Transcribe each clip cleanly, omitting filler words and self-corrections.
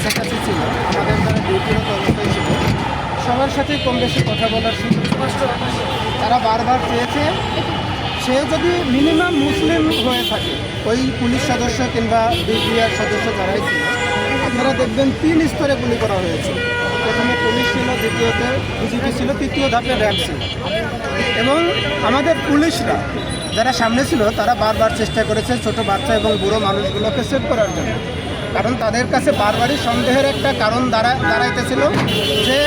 কাছাকাছি ছিল, আমাদের যারা ডিউটিরত অবস্থায় ছিল, সবার সাথেই কম বেশি কথা বলার সুযোগ। তারা বারবার চেয়েছে সে যদি মিনিমাম মুসলিম হয়ে থাকে, ওই পুলিশ সদস্য কিংবা বিডিআর সদস্য যারাই ছিল, আপনারা দেখবেন 3 স্তরে গুলি করা হয়েছে। প্রথমে পুলিশ ছিল, দ্বিতীয়তে বিজিবি ছিল, তৃতীয় ধাপে র্যাব ছিল। এবং আমাদের পুলিশরা যারা সামনে ছিল তারা বারবার চেষ্টা করেছে ছোট বাচ্চা এবং বুড়ো মানুষগুলোকে সেভ করার জন্য, কারণ তাদের কাছে বারবারই সন্দেহের একটা কারণ দাঁড়াইতেছিল যে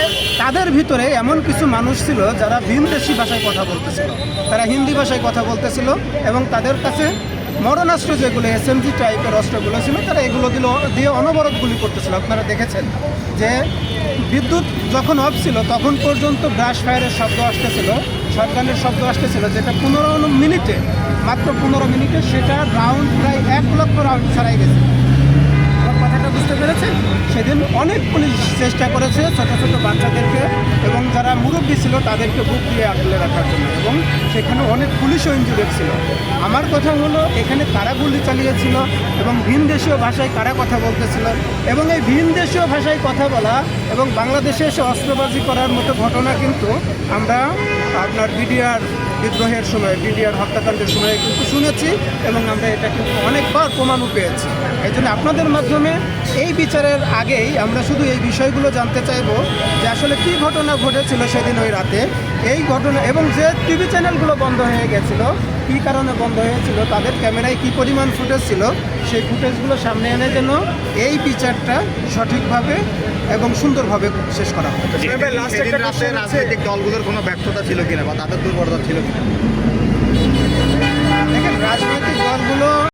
তাদের ভিতরে এমন কিছু মানুষ ছিল যারা ভিনদেশি ভাষায় কথা বলতেছিল, তারা হিন্দি ভাষায় কথা বলতেছিল এবং তাদের কাছে মরণাস্ত্র যেগুলো SMG টাইপের অস্ত্রগুলো ছিল তারা এগুলো দিয়ে অনবরত গুলি করতেছিল। আপনারা দেখেছেন যে বিদ্যুৎ যখন অফ ছিল তখন পর্যন্ত ব্রাশ ফায়ারের শব্দ আসতেছিল, শটগানের শব্দ আসতেছিল, যেটা 15 মিনিটে, মাত্র 15 মিনিটে সেটা রাউন্ড প্রায় 1 লক্ষ রাউন্ড ছাড়াই গেছে। কথাটা বুঝতে পেরেছেন? সেদিন অনেক পুলিশ চেষ্টা করেছে ছোট ছোট বাচ্চাদেরকে এবং যারা মুরব্বী ছিল তাদেরকে বুক দিয়ে আগলে রাখার জন্য, এবং সেখানে অনেক পুলিশও ইনজুরেড ছিল। আমার কথা হলো এখানে কারা গুলি চালিয়েছিল এবং ভিনদেশীয় ভাষায় কারা কথা বলতেছিল, এবং এই ভিনদেশীয় ভাষায় কথা বলা এবং বাংলাদেশে এসে অস্ত্রবাজি করার মতো ঘটনা কিন্তু আমরা আপনার বিডিআর বিদ্রোহের সময়, বিডিআর হত্যাকাণ্ডের সময় কিন্তু শুনেছি এবং আমরা এটা কিন্তু অনেকবার প্রমাণও পেয়েছি। এই জন্য আপনাদের মাধ্যমে এই বিচারের আগেই আমরা শুধু এই বিষয়গুলো জানতে চাইব যে আসলে কী ঘটনা ঘটেছিল সেদিন ওই রাতে, এই ঘটনা এবং যে টিভি চ্যানেলগুলো বন্ধ হয়ে গেছিল, কী কারণে বন্ধ হয়েছিল, তাদের ক্যামেরায় কী পরিমাণ ফুটেজ ছিল, সেই ফুটেজগুলো সামনে এনে যেন এই বিচারটা সঠিকভাবে এবং সুন্দরভাবে শেষ করা হয়। রাজনৈতিক দলগুলোর কোনো ব্যর্থতা ছিল কিনা বা তাদের দুর্বলতা ছিল কিনা? দেখেন, রাজনৈতিক দলগুলো